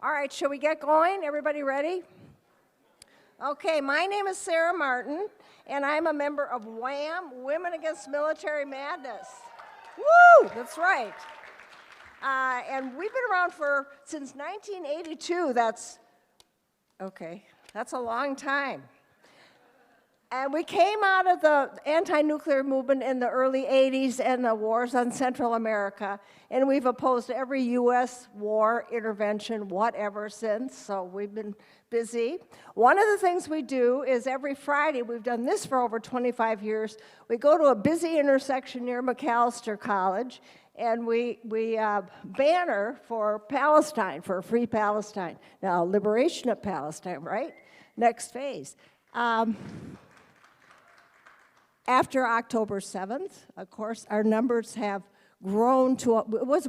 All right, shall we get going? Everybody ready? Okay, my name is Sarah Martin, and I'm a member of WHAM, Women Against Military Madness. Woo, that's right. And we've been around since 1982. That's a long time. And we came out of the anti-nuclear movement in the early 80s and the wars on Central America, and we've opposed every U.S. war, intervention, whatever since, so we've been busy. One of the things we do is every Friday, we've done this for over 25 years, we go to a busy intersection near McAllister College, and we banner for Palestine, for a free Palestine. Now, liberation of Palestine, right? Next phase. After October 7th, of course, our numbers have grown to,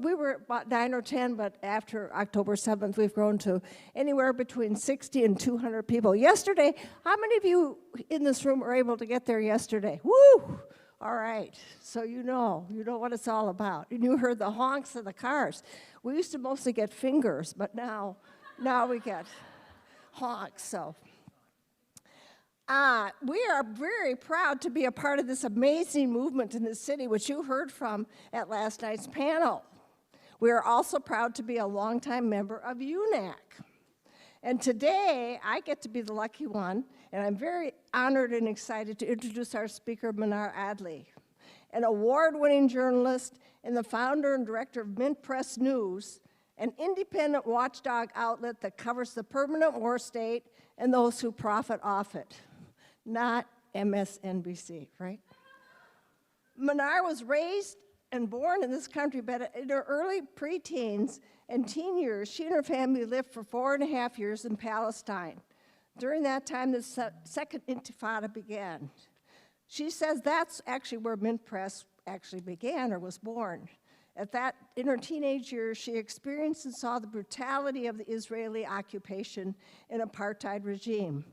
we were about 9 or 10, but after October 7th, we've grown to anywhere between 60 and 200 people. Yesterday, how many of you in this room were able to get there yesterday? Woo! All right, so you know what it's all about. And you heard the honks of the cars. We used to mostly get fingers, but now we get honks, so. We are very proud to be a part of this amazing movement in the city, which you heard from at last night's panel. We are also proud to be a longtime member of UNAC. And today, I get to be the lucky one, and I'm very honored and excited to introduce our speaker, Mnar Adley, an award-winning journalist and the founder and director of Mint Press News, an independent watchdog outlet that covers the permanent war state and those who profit off it. Not MSNBC, right? Mnar was raised and born in this country, but in her early preteens and teen years, she and her family lived for 4.5 years in Palestine. During that time, the second Intifada began. She says that's actually where Mint Press actually began or was born. In her teenage years, she experienced and saw the brutality of the Israeli occupation and apartheid regime.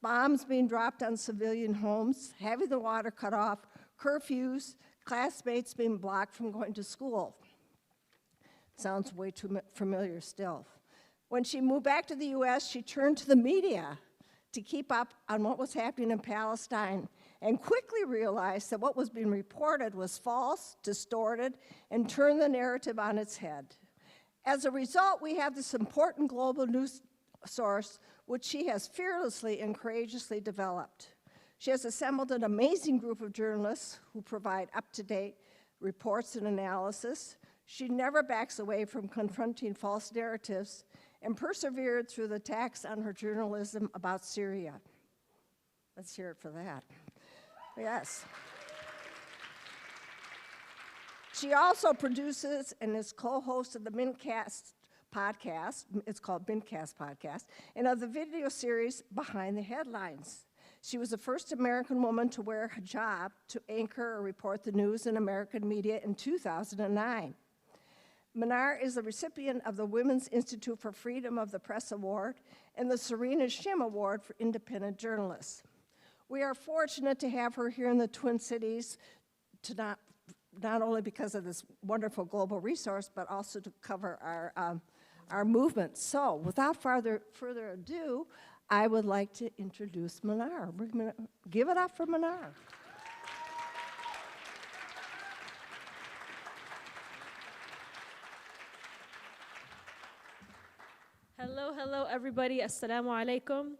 Bombs being dropped on civilian homes, having the water cut off, curfews, classmates being blocked from going to school. Sounds way too familiar still. When she moved back to the US, she turned to the media to keep up on what was happening in Palestine and quickly realized that what was being reported was false, distorted, and turned the narrative on its head. As a result, we have this important global news source which she has fearlessly and courageously developed. She has assembled an amazing group of journalists who provide up-to-date reports and analysis. She never backs away from confronting false narratives and persevered through the attacks on her journalism about Syria. Let's hear it for that. Yes. She also produces and is co-host of the Mintcast podcast, it's called Mintcast Podcast, and of the video series Behind the Headlines. She was the first American woman to wear a hijab to anchor or report the news in American media in 2009. Mnar is the recipient of the Women's Institute for Freedom of the Press Award and the Serena Shim Award for Independent Journalists. We are fortunate to have her here in the Twin Cities to not only because of this wonderful global resource, but also to cover our movement. So, without further ado, I would like to introduce Mnar. Give it up for Mnar. Hello, everybody. Assalamu alaikum.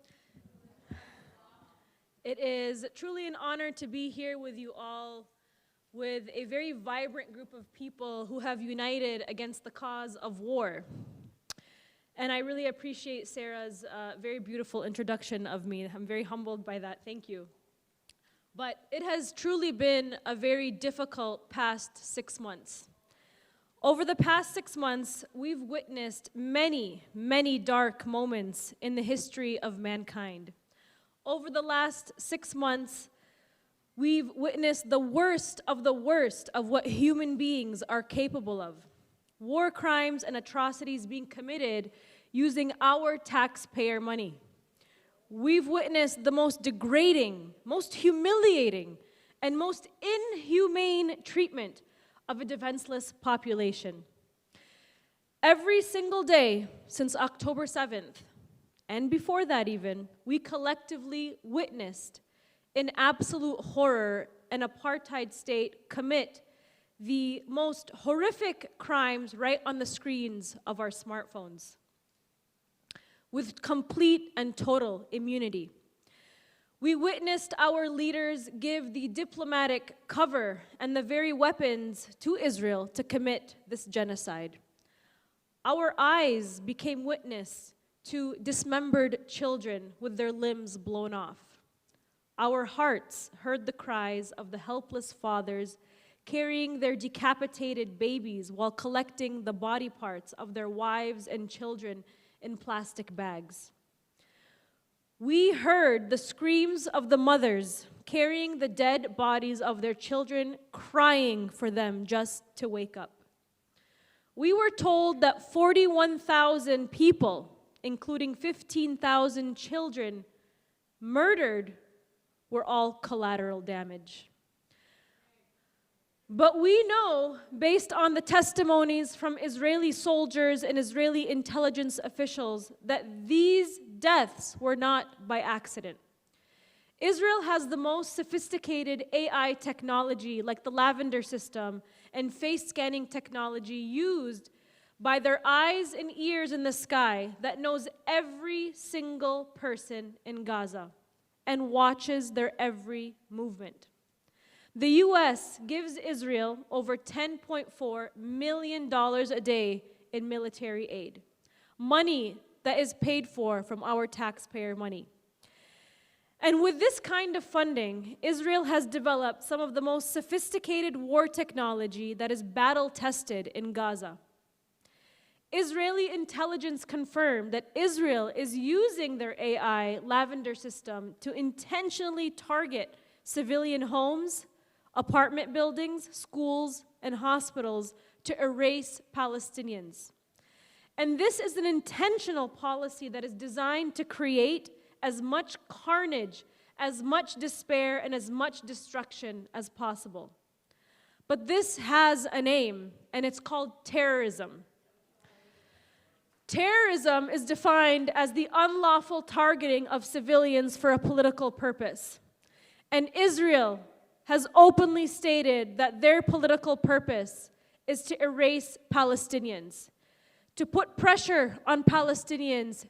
It is truly an honor to be here with you all, with a very vibrant group of people who have united against the cause of war. And I really appreciate Sarah's very beautiful introduction of me. I'm very humbled by that. Thank you. But it has truly been a very difficult past 6 months. Over the past 6 months, we've witnessed many, many dark moments in the history of mankind. Over the last 6 months, we've witnessed the worst of what human beings are capable of. War crimes and atrocities being committed using our taxpayer money. We've witnessed the most degrading, most humiliating, and most inhumane treatment of a defenseless population. Every single day since October 7th, and before that even, we collectively witnessed in absolute horror an apartheid state commit the most horrific crimes right on the screens of our smartphones with complete and total immunity. We witnessed our leaders give the diplomatic cover and the very weapons to Israel to commit this genocide. Our eyes became witness to dismembered children with their limbs blown off. Our hearts heard the cries of the helpless fathers carrying their decapitated babies while collecting the body parts of their wives and children in plastic bags. We heard the screams of the mothers carrying the dead bodies of their children, crying for them just to wake up. We were told that 41,000 people, including 15,000 children, murdered were all collateral damage. But we know, based on the testimonies from Israeli soldiers and Israeli intelligence officials, that these deaths were not by accident. Israel has the most sophisticated AI technology, like the Lavender system and face scanning technology used by their eyes and ears in the sky that knows every single person in Gaza and watches their every movement. The US gives Israel over $10.4 million a day in military aid, money that is paid for from our taxpayer money. And with this kind of funding, Israel has developed some of the most sophisticated war technology that is battle-tested in Gaza. Israeli intelligence confirmed that Israel is using their AI Lavender system to intentionally target civilian homes, apartment buildings, schools, and hospitals to erase Palestinians. And this is an intentional policy that is designed to create as much carnage, as much despair, and as much destruction as possible. But this has a name, and it's called terrorism. Terrorism is defined as the unlawful targeting of civilians for a political purpose. And Israel has openly stated that their political purpose is to erase Palestinians, to put pressure on Palestinians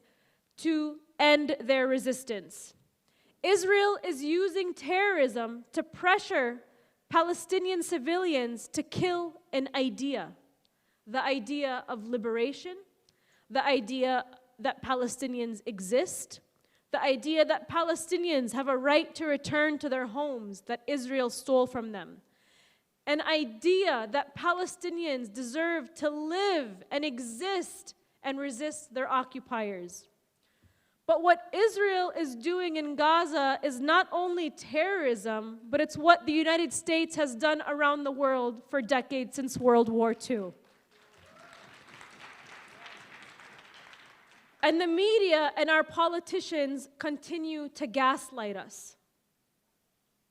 to end their resistance. Israel is using terrorism to pressure Palestinian civilians to kill an idea, the idea of liberation, the idea that Palestinians exist, the idea that Palestinians have a right to return to their homes that Israel stole from them, an idea that Palestinians deserve to live and exist and resist their occupiers. But what Israel is doing in Gaza is not only terrorism, but it's what the United States has done around the world for decades since World War II. And the media and our politicians continue to gaslight us.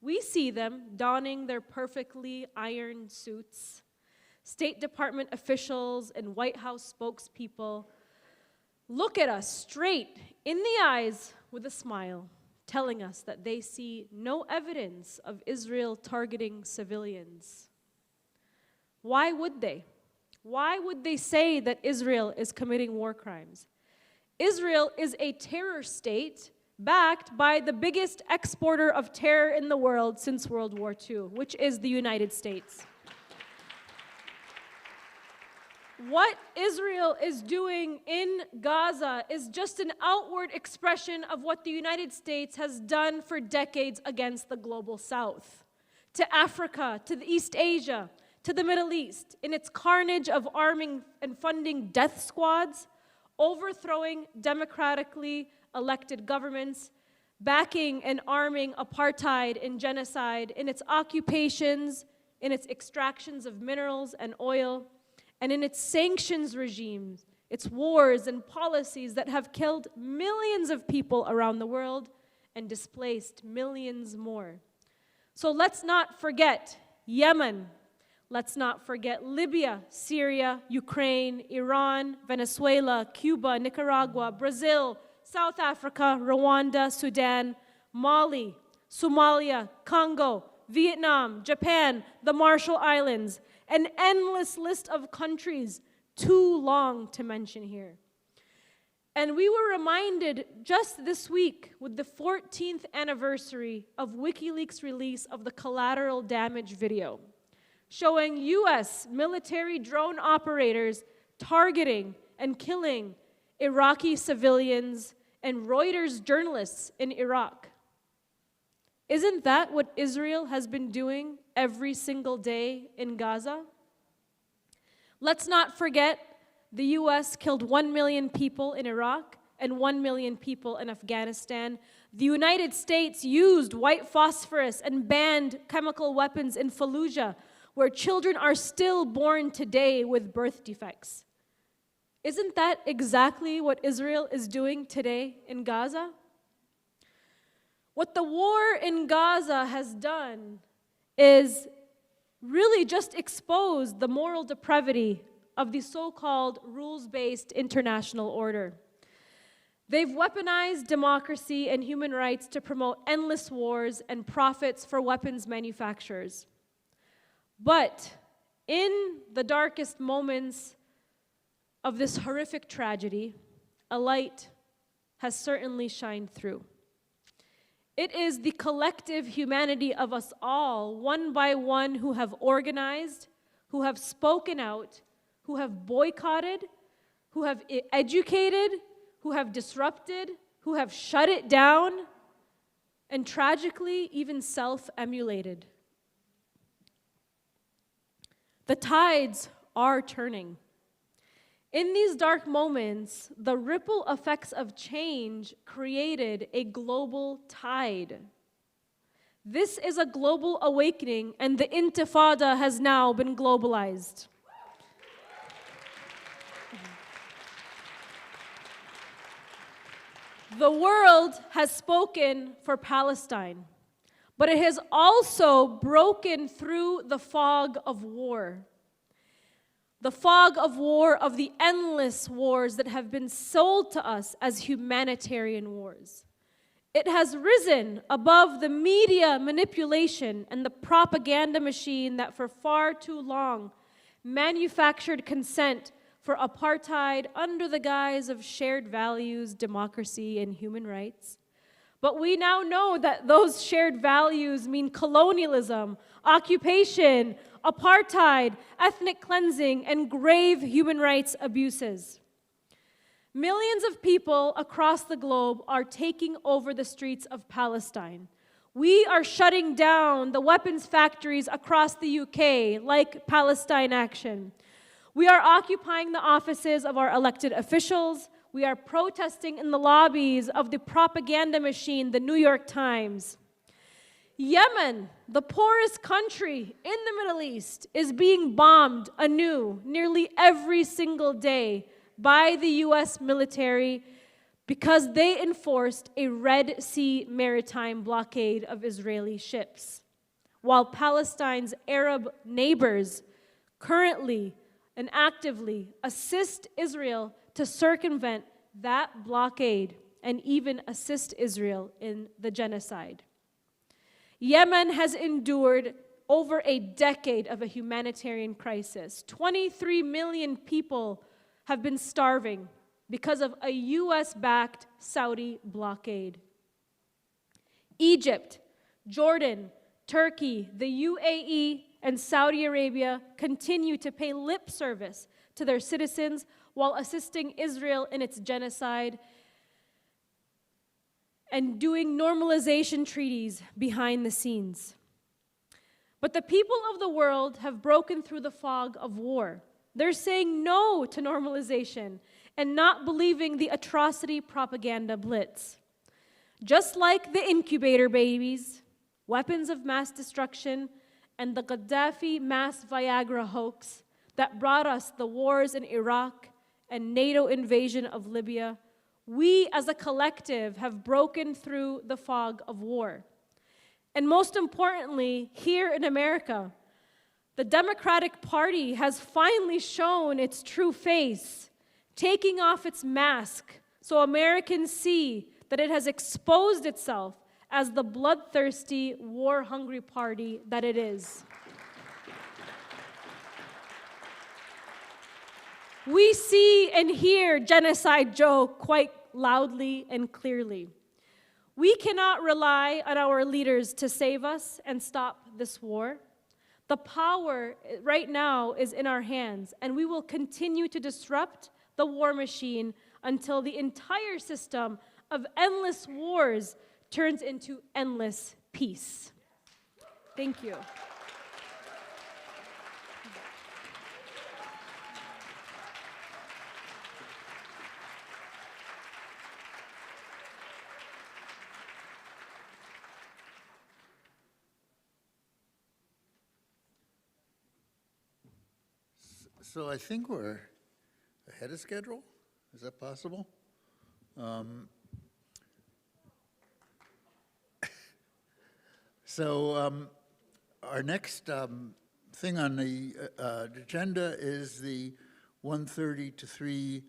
We see them donning their perfectly ironed suits, State Department officials and White House spokespeople look at us straight in the eyes with a smile, telling us that they see no evidence of Israel targeting civilians. Why would they? Why would they say that Israel is committing war crimes? Israel is a terror state backed by the biggest exporter of terror in the world since World War II, which is the United States. What Israel is doing in Gaza is just an outward expression of what the United States has done for decades against the global South, to Africa, to East Asia, to the Middle East, in its carnage of arming and funding death squads, overthrowing democratically elected governments, backing and arming apartheid and genocide, in its occupations, in its extractions of minerals and oil, and in its sanctions regimes, its wars and policies that have killed millions of people around the world and displaced millions more. So let's not forget Yemen, Let's not forget Libya, Syria, Ukraine, Iran, Venezuela, Cuba, Nicaragua, Brazil, South Africa, Rwanda, Sudan, Mali, Somalia, Congo, Vietnam, Japan, the Marshall Islands, an endless list of countries, too long to mention here. And we were reminded just this week with the 14th anniversary of WikiLeaks' release of the collateral damage video, showing US military drone operators targeting and killing Iraqi civilians and Reuters journalists in Iraq. Isn't that what Israel has been doing every single day in Gaza? Let's not forget the US killed 1 million people in Iraq and 1 million people in Afghanistan. The United States used white phosphorus and banned chemical weapons in Fallujah, where children are still born today with birth defects. Isn't that exactly what Israel is doing today in Gaza? What the war in Gaza has done is really just expose the moral depravity of the so-called rules-based international order. They've weaponized democracy and human rights to promote endless wars and profits for weapons manufacturers. But in the darkest moments of this horrific tragedy, a light has certainly shined through. It is the collective humanity of us all, one by one, who have organized, who have spoken out, who have boycotted, who have educated, who have disrupted, who have shut it down, and tragically, even self-emulated. The tides are turning. In these dark moments, the ripple effects of change created a global tide. This is a global awakening, and the Intifada has now been globalized. The world has spoken for Palestine, but it has also broken through the fog of war. The fog of war, of the endless wars that have been sold to us as humanitarian wars. It has risen above the media manipulation and the propaganda machine that for far too long manufactured consent for apartheid under the guise of shared values, democracy, and human rights. But we now know that those shared values mean colonialism, occupation, apartheid, ethnic cleansing, and grave human rights abuses. Millions of people across the globe are taking over the streets of Palestine. We are shutting down the weapons factories across the UK, like Palestine Action. We are occupying the offices of our elected officials. We are protesting in the lobbies of the propaganda machine, the New York Times. Yemen, the poorest country in the Middle East, is being bombed anew nearly every single day by the US military because they enforced a Red Sea maritime blockade of Israeli ships, while Palestine's Arab neighbors currently and actively assist Israel to circumvent that blockade and even assist Israel in the genocide. Yemen has endured over a decade of a humanitarian crisis. 23 million people have been starving because of a US-backed Saudi blockade. Egypt, Jordan, Turkey, the UAE, and Saudi Arabia continue to pay lip service to their citizens while assisting Israel in its genocide and doing normalization treaties behind the scenes. But the people of the world have broken through the fog of war. They're saying no to normalization and not believing the atrocity propaganda blitz. Just like the incubator babies, weapons of mass destruction, and the Gaddafi mass Viagra hoax that brought us the wars in Iraq and NATO invasion of Libya, we as a collective have broken through the fog of war. And most importantly, here in America, The Democratic Party has finally shown its true face, taking off its mask so Americans see that it has exposed itself as the bloodthirsty, war-hungry party that it is. We see and hear Genocide Joe quite loudly and clearly. We cannot rely on our leaders to save us and stop this war. The power right now is in our hands, and we will continue to disrupt the war machine until the entire system of endless wars turns into endless peace. Thank you. So I think we're ahead of schedule. Is that possible? Our next thing on the agenda is the 1:30 to 3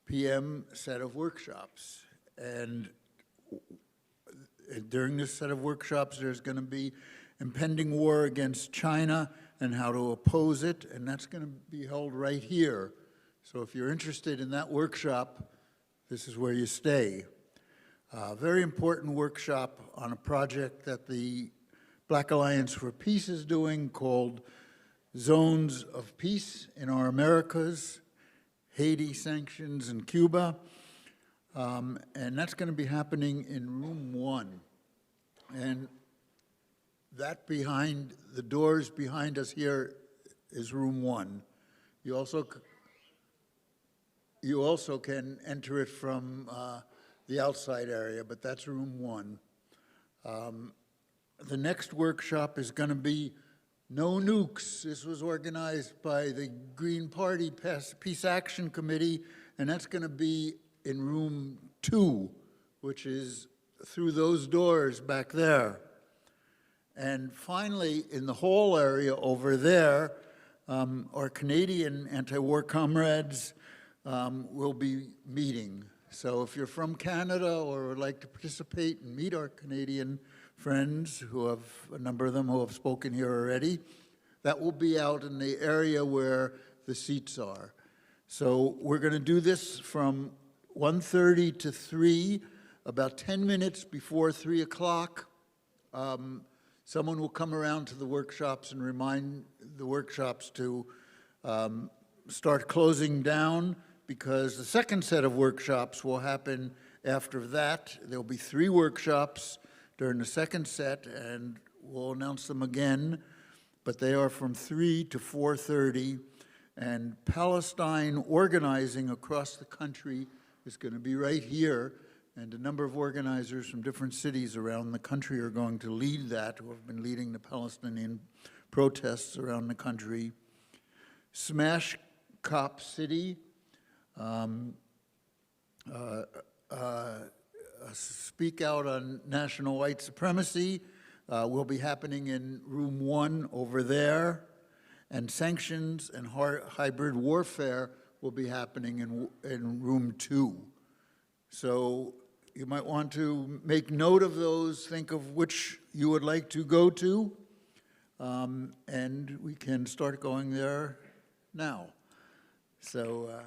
p.m. set of workshops. And during this set of workshops, there's going to be impending war against China and how to oppose it, and that's going to be held right here. So if you're interested in that workshop, this is where you stay. A very important workshop on a project that the Black Alliance for Peace is doing called Zones of Peace in Our Americas, Haiti Sanctions, and Cuba. And that's going to be happening in room 1. And that behind the doors behind us here is room 1. You also can enter it from the outside area, but that's room 1. The next workshop is going to be No Nukes. This was organized by the Green Party Peace Action Committee, and that's going to be in room 2, which is through those doors back there. And finally, in the hall area over there, our Canadian anti-war comrades will be meeting. So if you're from Canada or would like to participate and meet our Canadian friends, a number of them who have spoken here already, that will be out in the area where the seats are. So we're going to do this from 1:30 to 3, about 10 minutes before 3 o'clock. Someone will come around to the workshops and remind the workshops to start closing down, because the second set of workshops will happen after that. There'll be 3 workshops during the second set, and we'll announce them again, but they are from 3 to 4:30, and Palestine organizing across the country is going to be right here. And a number of organizers from different cities around the country are going to lead that, who have been leading the Palestinian protests around the country. Smash Cop City, Speak Out on National White Supremacy will be happening in room 1 over there. And Sanctions and Hybrid Warfare will be happening in room 2. So you might want to make note of those, think of which you would like to go to, and we can start going there now. So.